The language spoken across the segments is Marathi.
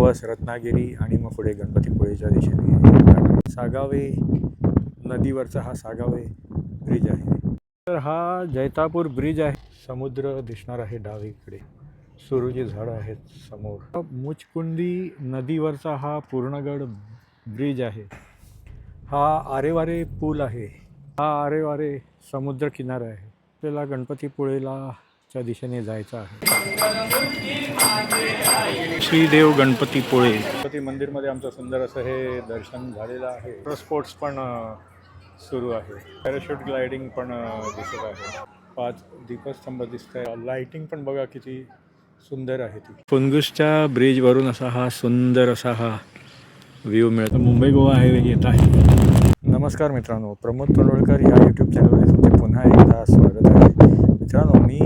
पावस, रत्नागिरी आणि मग पुढे गणपतीपुळेच्या दिशेने सागावे नदीवरचा हा सागावे ब्रिज आहे. तर हा जैतापूर ब्रिज आहे. समुद्र दिसणार आहे डावीकडे, सुरूची झाडं आहेत समोर. मुचकुंदी नदीवरचा हा पूर्णगड ब्रिज आहे. हा आरेवारे पूल आहे. हा आरेवारे समुद्र किनारा आहे. आपल्याला गणपतीपुळेला च्या दिशेने जायचं आहे. श्रीदेव गणपतीपुळे गणपती मंदिरमध्ये आमचं सुंदर असं हे दर्शन झालेलं आहे. स्पोर्ट्स पण सुरू आहे. पॅराशूट ग्लायडिंग पण दिसत आहे. 5 दीपस्तंभ दिसत आहे. लाइटिंग पण बघा किती सुंदर आहे ती. फुनगुसच्या ब्रिजवरून असा हा सुंदर असा हा व्ह्यू मिळतो. मुंबई गोवा हायवे येत आहे. नमस्कार मित्रांनो, प्रमोद तोंडवळकर या यूट्यूब चॅनलमध्ये तुमचे पुन्हा एकदा स्वागत आहे. मित्रांनो, मी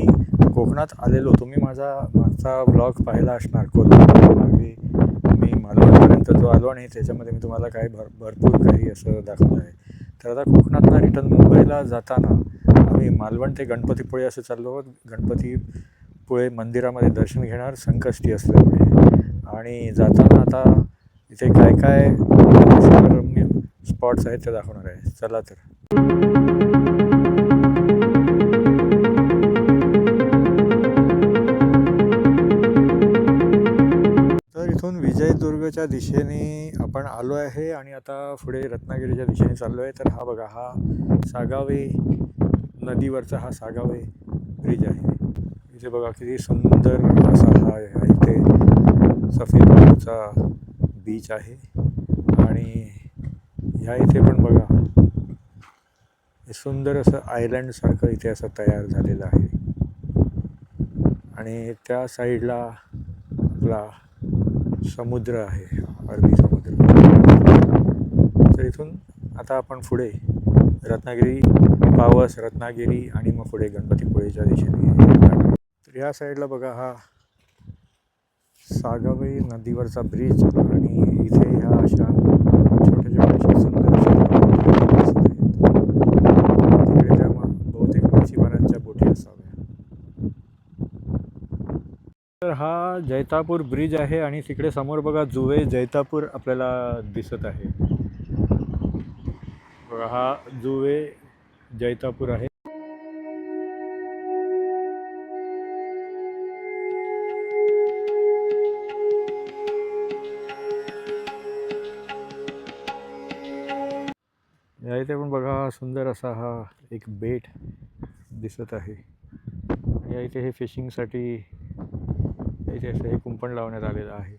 कोकणात आलेलो. तुम्ही माझा मागचा ब्लॉग पाहिला असणार. कोल्हापूर मागे मी मालवणपर्यंत जो आलो आणि त्याच्यामध्ये मी तुम्हाला काही भरपूर काही असं दाखवलं आहे. तर आता कोकणातनं रिटर्न मुंबईला जाताना आम्ही मालवण ते गणपतीपुळे असं चाललो आहोत. गणपतीपुळे मंदिरामध्ये दर्शन घेणार संकष्टी असल्यामुळे. आणि जाताना आता इथे काय काय निसर्गरम्य स्पॉट्स आहेत ते दाखवणार आहे. चला तर इथून विजयदुर्गच्या दिशेने आपण आलो आहे आणि आता पुढे रत्नागिरीच्या दिशेने चाललो आहे. तर हा बघा, हा सागावे नदीवरचा हा सागावे ब्रिज आहे. इथे बघा किती सुंदर असा हा इथे सफेद वाळूचा बीच आहे. आणि ह्या इथे पण बघा हे सुंदर असं आयलंडसारखं इथे असं तयार झालेलं आहे. आणि त्या साईडला आपला समुद्र आहे, अरबी समुद्र. तर इथून आता आपण पुढे रत्नागिरी, पावस, रत्नागिरी आणि मग पुढे गणपतीपुळेच्या दिशेने. तर ह्या साईडला बघा हा सागावे नदीवरचा ब्रिज आणि इथे ह्या अशा छोट्या छोट्या सुंदर दिसत आहेत. तिकडे त्या बहुतेक मच्छीमारांच्या बोटी असाव्या. तर हा जैतापूर ब्रिज आहे आणि तिकडे समोर बघा जुवे जैतापूर आपल्याला दिसत आहे. बघा हा जुवे जैतापूर आहे. या इथे पण बघा सुंदर असा हा एक बेट दिसत आहे. या इथे हे फिशिंगसाठी इथे असं हे कुंपण लावण्यात आलेलं आहे.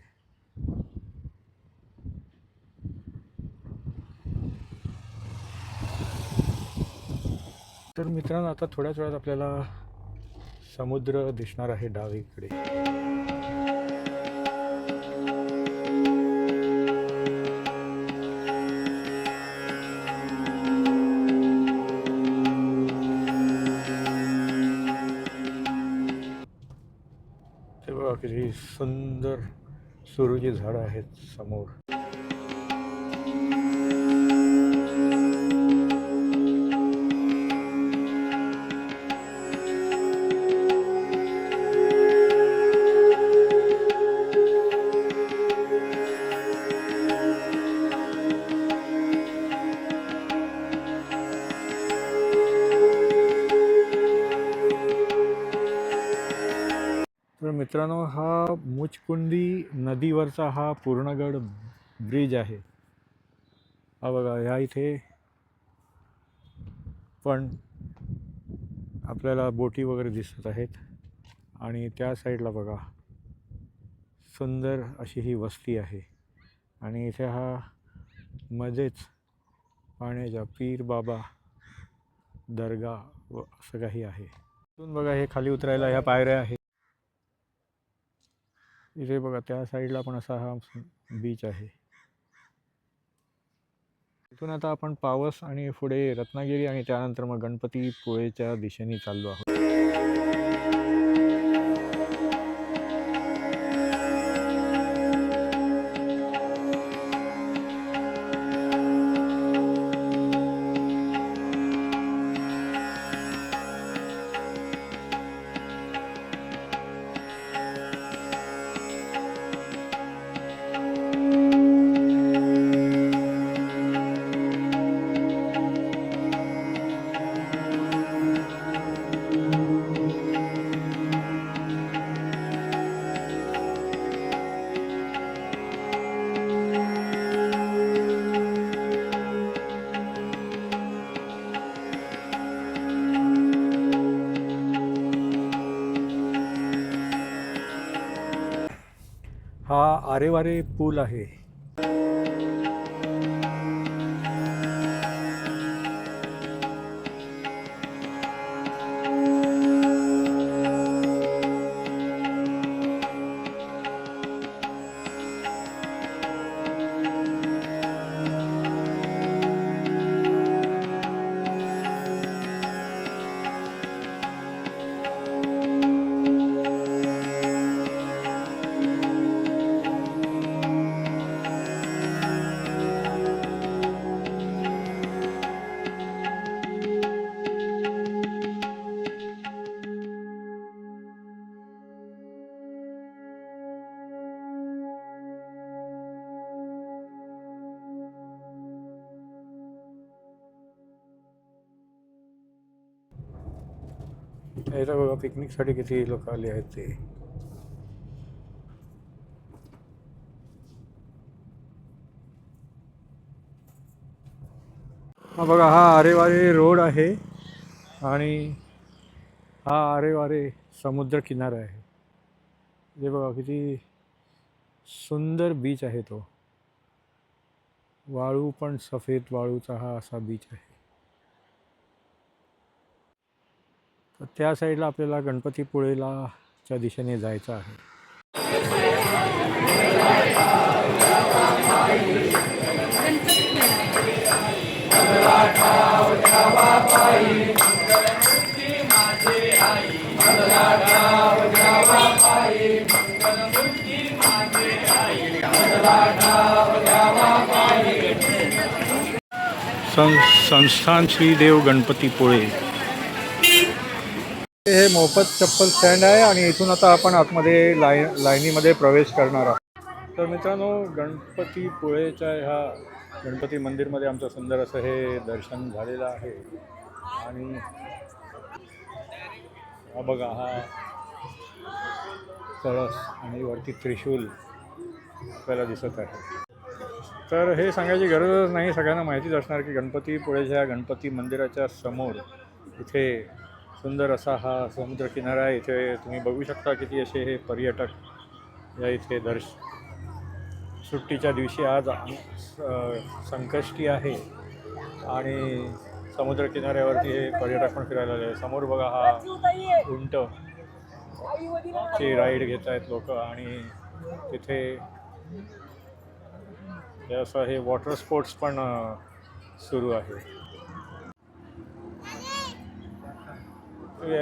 तर मित्रांनो, आता थोड्याच वेळात आपल्याला समुद्र दिसणार आहे डावीकडे. ते बघा किती सुंदर सुरूची झाडं आहेत समोर. तर मित्रांनो, हा मुचकुंदी नदीवरचा हा पूर्णगड ब्रिज आहे. हा बघा, ह्या इथे पण आपल्याला बोटी वगैरे दिसत आहेत. आणि त्या साईडला बघा सुंदर अशी ही वस्ती आहे. आणि इथे हा मध्येच पाण्याच्या पीर बाबा दर्गा व असं काही आहे. इथून बघा हे खाली उतरायला ह्या पायऱ्या आहेत. इथे बघा त्या साईडला पण असा हा बीच आहे. इथून आता आपण पावस आणि पुढे रत्नागिरी आणि त्यानंतर मग गणपतीपुळेच्या दिशेने चाललो आहोत. आरेवारे पूल आहे. इथं बघा पिकनिकसाठी किती लोक आले आहेत ते. हा बघा, हा आरेवारे रोड आहे आणि हा आरेवारे समुद्र किनारा आहे. हे बघा किती सुंदर बीच आहे तो. वाळू पण सफेद वाळूचा हा असा बीच आहे. तर त्या साईडला आपल्याला गणपतीपुळेला च्या दिशेने जायचं आहे. संस्थान श्री देव गणपतीपुळे हे मोफत चप्पल स्टँड आहे आणि इथून आता आपण आतमध्ये लाईनीमध्ये प्रवेश करणार आहोत. तर मित्रांनो, गणपतीपुळेच्या ह्या गणपती मंदिरमध्ये आमचं सुंदर असं हे दर्शन झालेलं आहे. आणि हा बघा, हा कळस आणि वरती त्रिशूल आपल्याला दिसत आहे. तर हे सांगायची गरजच नाही, सगळ्यांना माहितीच असणार की गणपतीपुळेच्या गणपती मंदिराच्या समोर इथे सुंदर असा हा समुद्रकिनारा आहे. इथे तुम्ही बघू शकता किती असे हे पर्यटक या इथे सुट्टीच्या दिवशी आज संकष्टी आहे आणि समुद्रकिनाऱ्यावरती हे पर्यटक पण फिरायला आले. समोर बघा, हा उंट ची राईड घेत आहेत लोक आणि तिथे हे असं हे वॉटर स्पोर्ट्स पण सुरू आहे.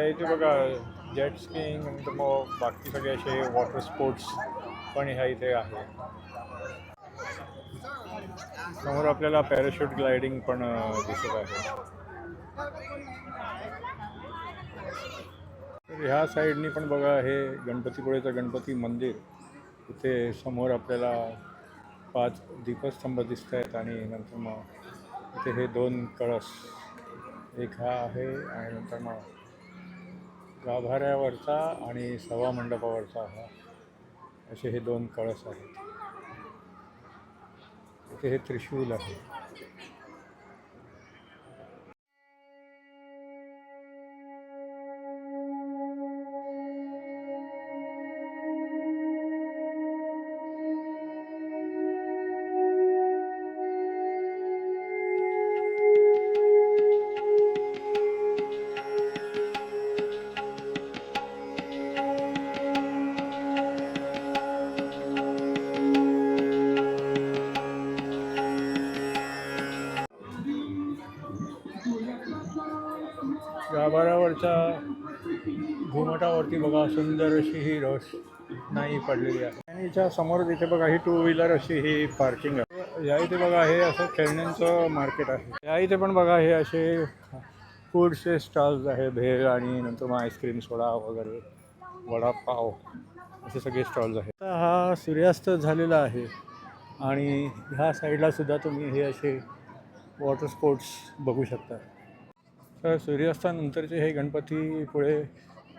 इथे बघा जेट स्कीइंग नंतर मग बाकी सगळे असे वॉटर स्पोर्ट्स पण ह्या इथे आहे. समोर आपल्याला पॅराशूट ग्लायडिंग पण दिसत आहे. तर ह्या साईडनी पण बघा, हे गणपतीपुळेचं गणपती मंदिर. इथे समोर आपल्याला 5 दीपस्तंभ दिसत आहेत आणि नंतर मग इथे हे 2 कळस, एक हा आहे आणि नंतर मग गाभाऱ्यावरचा आणि सभा मंडपावरचा हा, असे हे 2 कळस आहेत. इथे हे त्रिशूल आहे. गाभाऱ्यावरच्या घुमटावरती बघा सुंदर अशी ही रोषणाई पडलेली आहे. आणि याच्या समोर इथे बघा ही 2 व्हीलर अशी ही पार्किंग आहे. या इथे बघा हे असं खेळण्यांचं मार्केट आहे. या इथे पण बघा हे असे फूडचे स्टॉल्स आहे. भेळ आणि नंतर मग आईस्क्रीम, सोडा वगैरे, वडापाव असे सगळे स्टॉल्स आहेत. आता हा सूर्यास्त झालेला आहे आणि ह्या साईडला सुद्धा तुम्ही हे असे वॉटर स्पोर्ट्स बघू शकता. तर सूर्यास्तानंतरचे हे गणपतीपुळे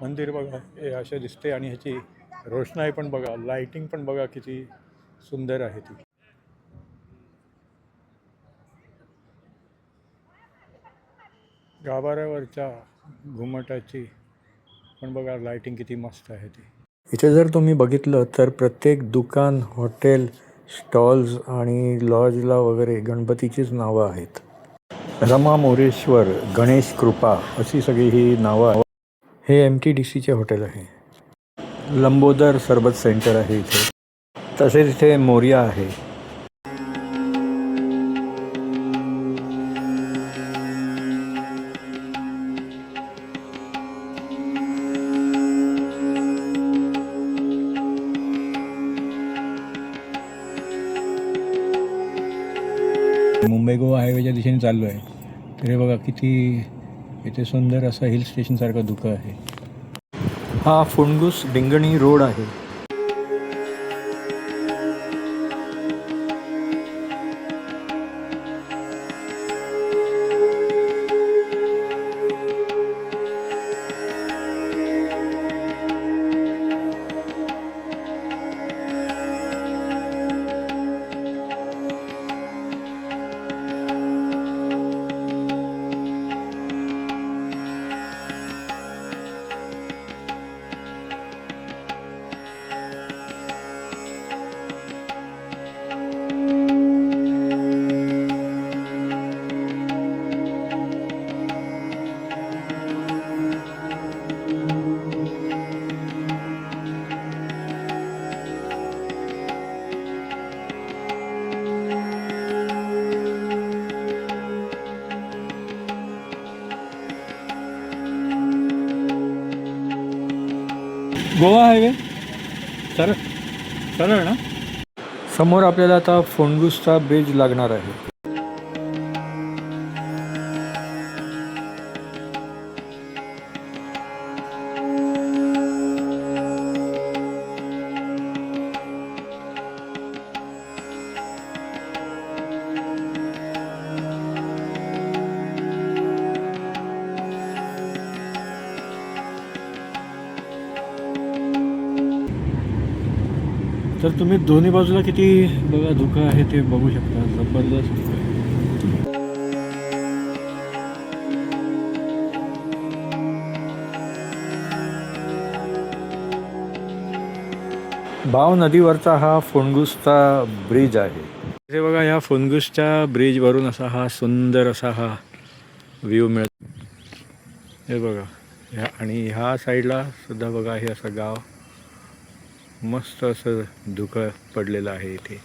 मंदिर बघा हे असे दिसते आणि ह्याची रोषणाई पण बघा, लाईटिंग पण बघा किती सुंदर आहे ती. गाभाऱ्यावरच्या घुमटाची पण बघा लाईटिंग किती मस्त आहे ती. इथे जर तुम्ही बघितलं तर प्रत्येक दुकान, हॉटेल, स्टॉल्स आणि लॉजला वगैरे गणपतीचीच नावं आहेत. रमा मोरेश्वर, गणेश कृपा अशी सगळी ही नावं. हे MTDCचे हॉटेल आहे. लंबोदर सरबत सेंटर आहे इथे. तसेच इथे मोरिया आहे. मुंबई गोवा हायवेच्या दिशेने चाललो आहे. तर हे बघा किती इथे सुंदर असं हिल स्टेशनसारखं धुकं आहे. हा फुणगुस डिंगणी रोड आहे. गोवा हायवे सरळ सरळ ना. समोर आपल्याला आता फोंडगुसचा ब्रिज लागणार आहे. तर तुम्ही दोन्ही बाजूला किती बघा धुकं आहे ते बघू शकता. जबरदस्त धुकं आहे. भाव नदीवरचा हा फोंडगुसचा ब्रिज आहे. इथे बघा ह्या फोंडगुसच्या ब्रिजवरून असा हा सुंदर असा हा व्ह्यू मिळतो. हे बघा आणि ह्या साईडला सुद्धा बघा हे असं गाव मस्त असं धुकं पडलेलं आहे इथे.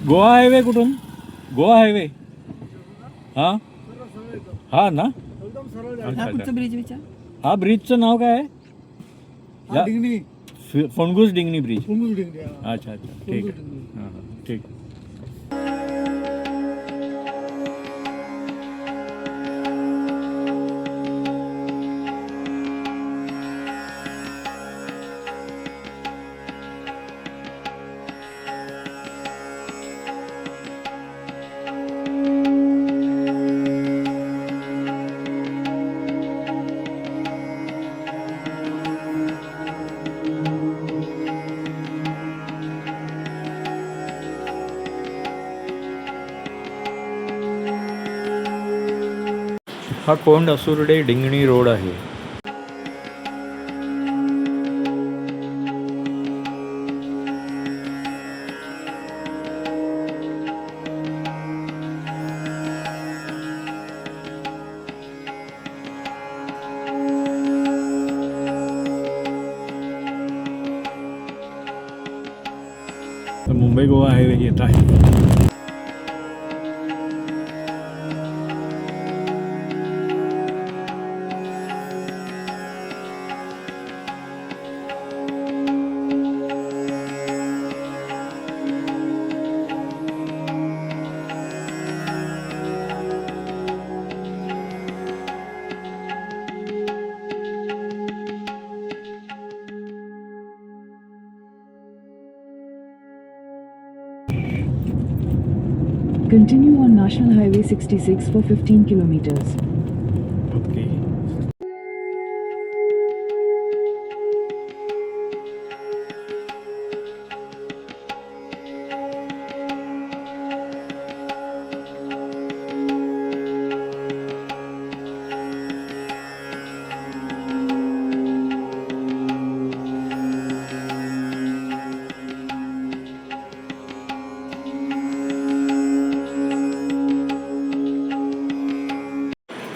गोवा हायवे कुठून? गोवा हायवे हां हां ना. अच्छा. ब्रिज विचार. हा ब्रिजचं नाव काय आहे? डिंगणी. फोंडगुस डिंगणी ब्रिज. डिंगणी. अच्छा अच्छा ठीक आहे. हां हां ठीक. हा कोंड असुर्डे डिंगणी रोड आहे. मुंबई गोवा हायवे येत आहे. Continue on National Highway 66 for 15 kilometers. Okay.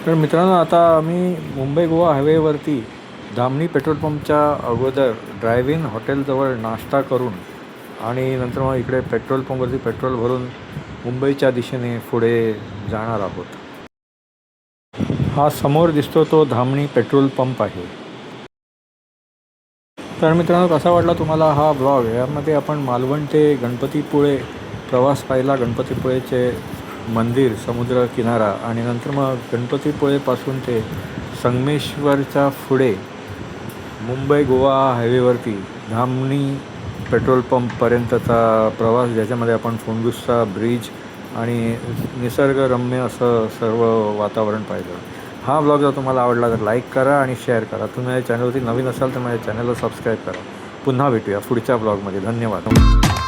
तर मित्रांनो, आता आम्ही मुंबई गोवा हायवेवरती धामणी पेट्रोल पंपच्या अगोदर ड्रायव्ह इन हॉटेलजवळ नाश्ता करून आणि नंतर मग इकडे पेट्रोल पंपवरती पेट्रोल भरून मुंबईच्या दिशेने पुढे जाणार आहोत. हा समोर दिसतो तो धामणी पेट्रोल पंप आहे. तर मित्रांनो, कसा वाटला तुम्हाला हा ब्लॉग? यामध्ये आपण मालवण ते गणपतीपुळे प्रवास पाहिला. गणपतीपुळेचे मंदिर, समुद्र किनारा आणि नंतर मग गणपतीपुळेपासून ते संगमेश्वरच्या पुढे मुंबई गोवा हायवेवरती धामणी पेट्रोल पंपपर्यंतचा प्रवास, ज्याच्यामध्ये आपण फुंगुस्सा ब्रिज आणि निसर्गरम्य असं सर्व वातावरण पाहिलं. हा ब्लॉग जर तुम्हाला आवडला तर लाईक करा आणि शेअर करा. तुम्ही माझ्या चॅनलवरती नवीन असाल तर माझ्या चॅनलला सबस्क्राईब करा. पुन्हा भेटूया पुढच्या ब्लॉगमध्ये. धन्यवाद.